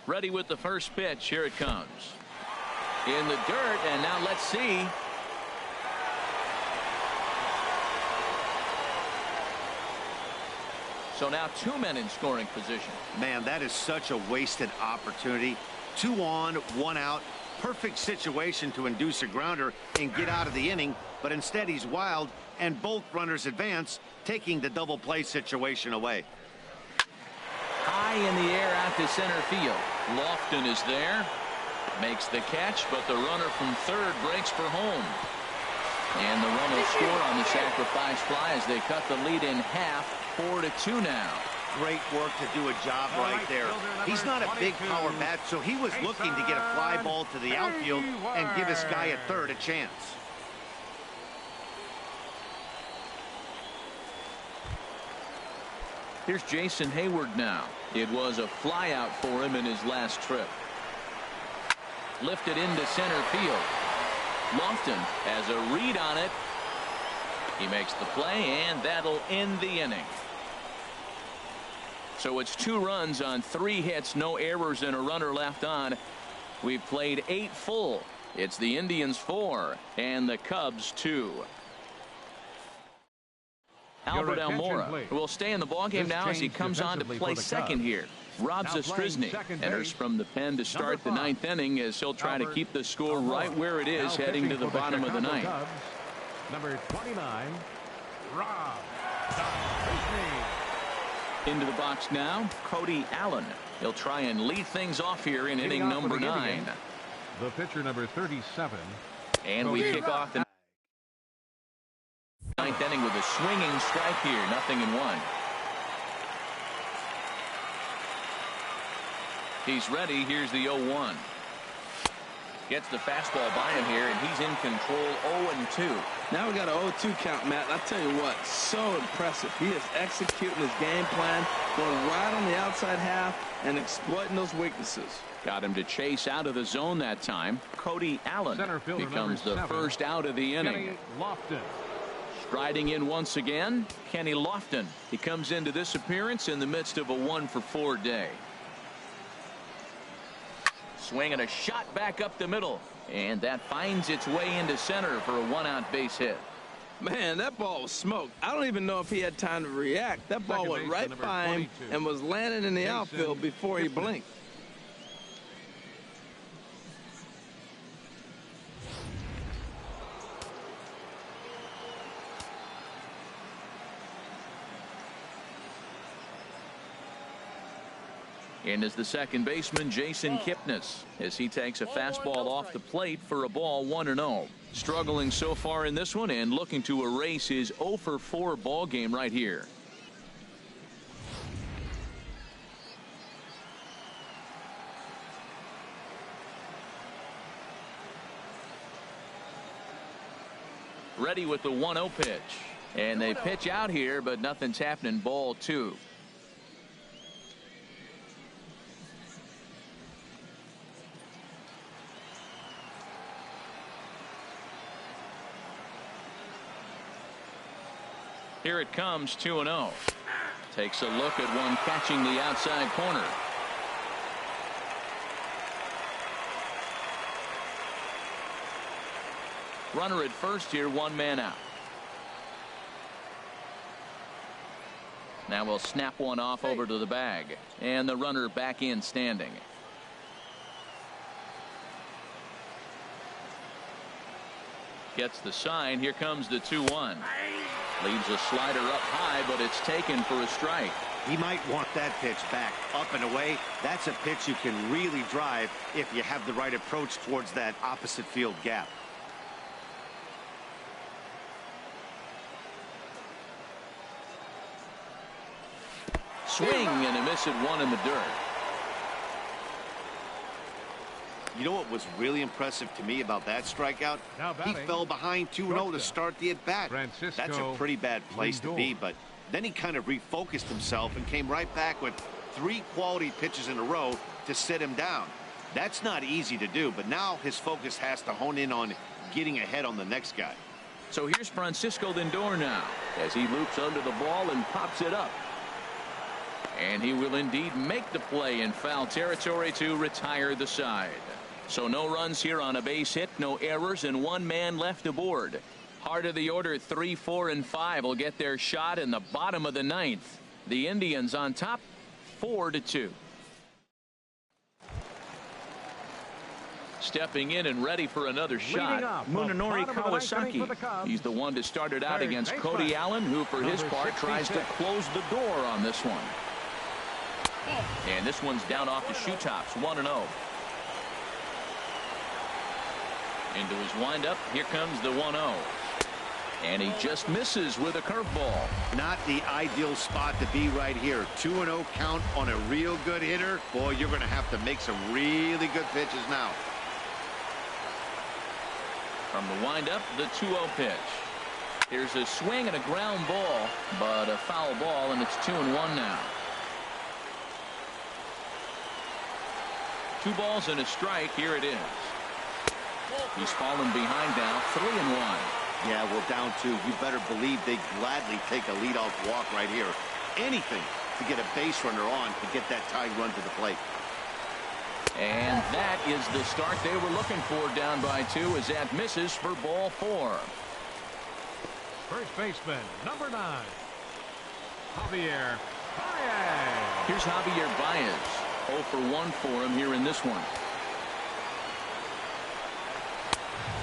Ready with the first pitch. Here it comes. In the dirt, and now let's see. So now 2 men in scoring position. Man, that is such a wasted opportunity. 2 on, 1 out. Perfect situation to induce a grounder and get out of the inning, but instead he's wild, and both runners advance, taking the double play situation away. High in the air out to center field. Lofton is there, makes the catch, but the runner from third breaks for home. And the run will score on the sacrifice fly as they cut the lead in half. 4-2 now. Great work to do a job right there. He's not a big power bat, so he was looking to get a fly ball to the outfield and give his guy at third a chance. Here's Jason Hayward now. It was a fly out for him in his last trip. Lifted into center field. Lofton has a read on it. He makes the play, and that'll end the inning. So it's 2 runs on 3 hits, no errors, and a runner left on. We've played 8 full. It's the Indians 4 and the Cubs 2. Albert Almora will stay in the ballgame now as he comes on to play second here. Rob Zastryzny enters from the pen to start the 9th inning as he'll try to keep the score right where it is heading to the bottom of the 9th. Number 29, Rob Zastryzny. Into the box now, Cody Allen. He'll try and lead things off here in inning number 9. The pitcher number 37. And we kick off the 9th inning with a swinging strike here. 0-1. He's ready. Here's the 0-1. Gets the fastball by him here, and he's in control. 0-2. Now we got an 0-2 count, Matt. I tell you what, so impressive. He is executing his game plan, going right on the outside half and exploiting those weaknesses. Got him to chase out of the zone that time. Cody Allen becomes the first out of the inning. Kenny Lofton. Striding in once again, Kenny Lofton. He comes into this appearance in the midst of a 1-for-4 day. Swing and a shot back up the middle, and that finds its way into center for a 1-out base hit. Man, that ball was smoked. I don't even know if he had time to react. That ball went right by him and was landing in the outfield before he blinked. And is the second baseman, Jason Kipnis, as he takes a fastball off the plate for a ball. 1-0. Struggling so far in this one and looking to erase his 0-for-4 ball game right here. Ready with the 1-0 pitch. And they pitch out here, but nothing's happening. Ball 2. Here it comes, 2-0. Takes a look at one catching the outside corner. Runner at first here, 1 man out. Now we'll snap one off over to the bag, and the runner back in standing. Gets the sign. Here comes the 2-1. Leaves a slider up high, but it's taken for a strike. He might want that pitch back, up and away. That's a pitch you can really drive if you have the right approach towards that opposite field gap. Swing and a miss at 1 in the dirt. You know what was really impressive to me about that strikeout? He fell behind 2-0 to start the at-bat. That's a pretty bad place to be, but then he kind of refocused himself and came right back with 3 quality pitches in a row to sit him down. That's not easy to do, but now his focus has to hone in on getting ahead on the next guy. So here's Francisco Lindor now as he loops under the ball and pops it up. And he will indeed make the play in foul territory to retire the side. So no runs here on a base hit, no errors, and 1 man left aboard. Heart of the order, 3, 4, and 5 will get their shot in the bottom of the 9th. The Indians on top, 4-2. Stepping in and ready for another shot, Munenori Kawasaki. He's the one to start it out against Cody Allen, who for his part tries to close the door on this one. And this one's down off the shoe tops, 1-0. Into his windup, here comes the 1-0. And he just misses with a curveball. Not the ideal spot to be right here. 2-0 count on a real good hitter. Boy, you're going to have to make some really good pitches now. From the windup, the 2-0 pitch. Here's a swing and a ground ball, but a foul ball, and it's 2-1 now. 2 balls and a strike. Here it is. He's fallen behind now, 3-1. Yeah, well, down 2. You better believe they gladly take a leadoff walk right here. Anything to get a base runner on to get that tied run to the plate. And that is the start they were looking for, down by 2, as that misses for ball 4. First baseman, number 9, Javier Baez. Here's Javier Baez. 0 for 1 for him here in this one.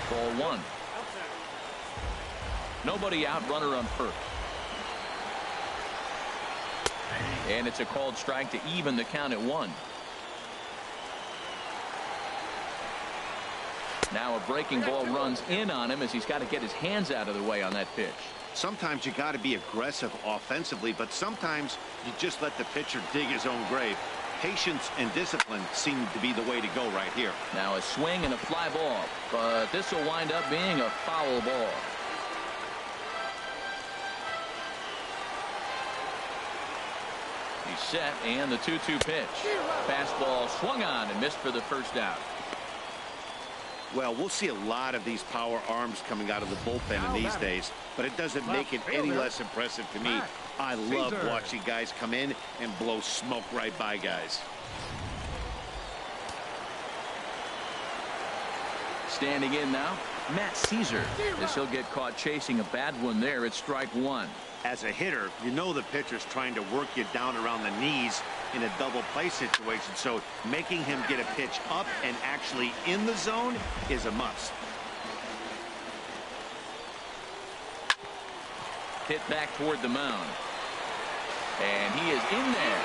Ball 1. Nobody out, runner on first. And it's a called strike to even the count at 1. Now a breaking ball runs in on him as he's got to get his hands out of the way on that pitch. Sometimes you got to be aggressive offensively, but sometimes you just let the pitcher dig his own grave. Patience and discipline seem to be the way to go right here. Now a swing and a fly ball, but this will wind up being a foul ball. He's set, and the 2-2 pitch. Fastball swung on and missed for the first out. Well, we'll see a lot of these power arms coming out of the bullpen in these days, but it doesn't make it any less impressive to me. I love watching guys come in and blow smoke right by guys. Standing in now, Matt Caesar, as he'll get caught chasing a bad one there at strike 1. As a hitter, you know the pitcher's trying to work you down around the knees in a double play situation, so making him get a pitch up and actually in the zone is a must. Hit back toward the mound. And he is in there.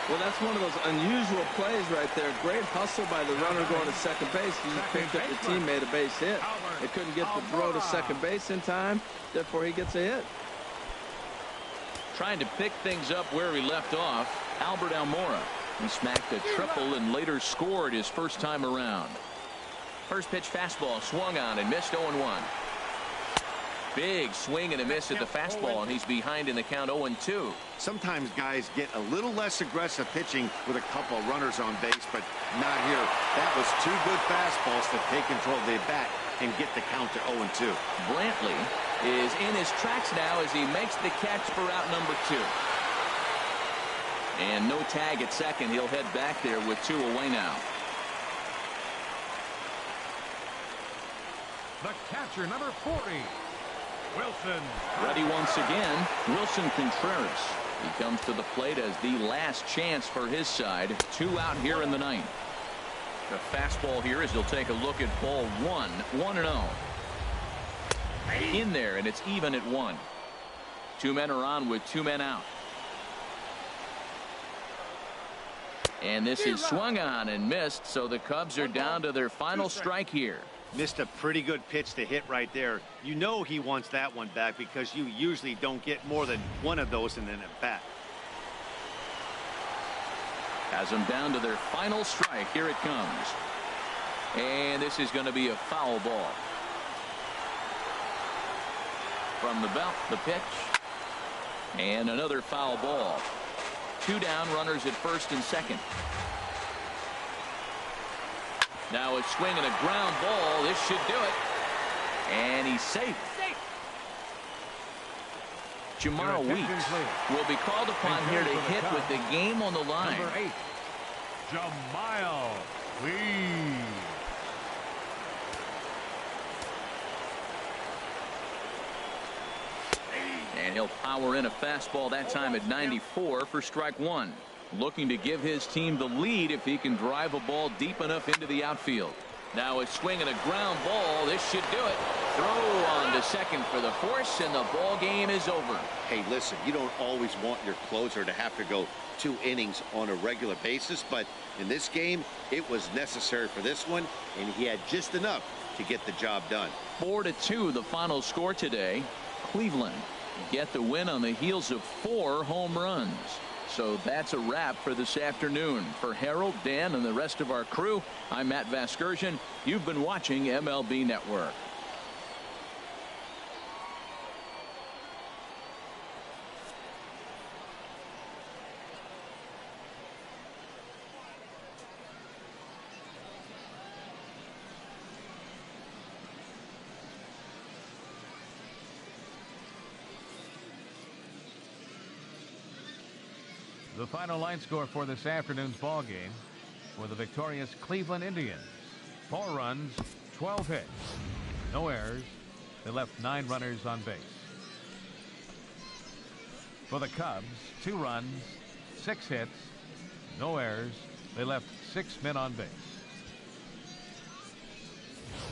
Well, that's one of those unusual plays right there. Great hustle by the runner going to second base. He picked up the teammate a base hit. They couldn't get the throw to second base in time. Therefore, he gets a hit. Trying to pick things up where he left off, Albert Almora. He smacked a triple and later scored his first time around. First pitch fastball swung on and missed 0-1. Big swing and a miss at the fastball, and he's behind in the count 0-2. Sometimes guys get a little less aggressive pitching with a couple of runners on base, but not here. That was 2 good fastballs to take control of the bat and get the count to 0-2. Brantley is in his tracks now as he makes the catch for out number 2. And no tag at second. He'll head back there with 2 away now. the catcher, number 40, Wilson. Ready once again, Wilson Contreras. He comes to the plate as the last chance for his side. 2 out here in the ninth. The fastball here as he'll take a look at ball 1. 1-0. In there, and it's even at 1. 2 men are on with 2 men out. And this is swung on and missed, so the Cubs are down to their final strike here. Missed a pretty good pitch to hit right there. You know he wants that one back because you usually don't get more than one of those in an at-bat. Has them down to their final strike. Here it comes. And this is going to be a foul ball. From the belt, the pitch. And another foul ball. 2 down, runners at first and second. Now a swing and a ground ball. This should do it. And he's safe. Jamal Weeks will be called upon here to hit with the game on the line. Number 8, Jamal Weeks. And he'll power in a fastball that time at 94 for strike 1. Looking to give his team the lead if he can drive a ball deep enough into the outfield. Now a swing and a ground ball. This should do it. Throw on to second for the force, and the ball game is over. Hey, listen, you don't always want your closer to have to go 2 innings on a regular basis, but in this game, it was necessary for this one, and he had just enough to get the job done. 4-2 the final score today. Cleveland get the win on the heels of 4 home runs. So that's a wrap for this afternoon. For Harold, Dan, and the rest of our crew, I'm Matt Vasgersian. You've been watching MLB Network. The final line score for this afternoon's ball game for the victorious Cleveland Indians: 4 runs, 12 hits, no errors. They left 9 runners on base. For the Cubs, 2 runs, 6 hits, no errors. They left 6 men on base.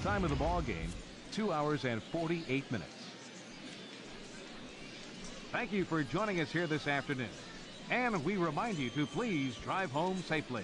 Time of the ball game, 2 hours and 48 minutes. Thank you for joining us here this afternoon. And we remind you to please drive home safely.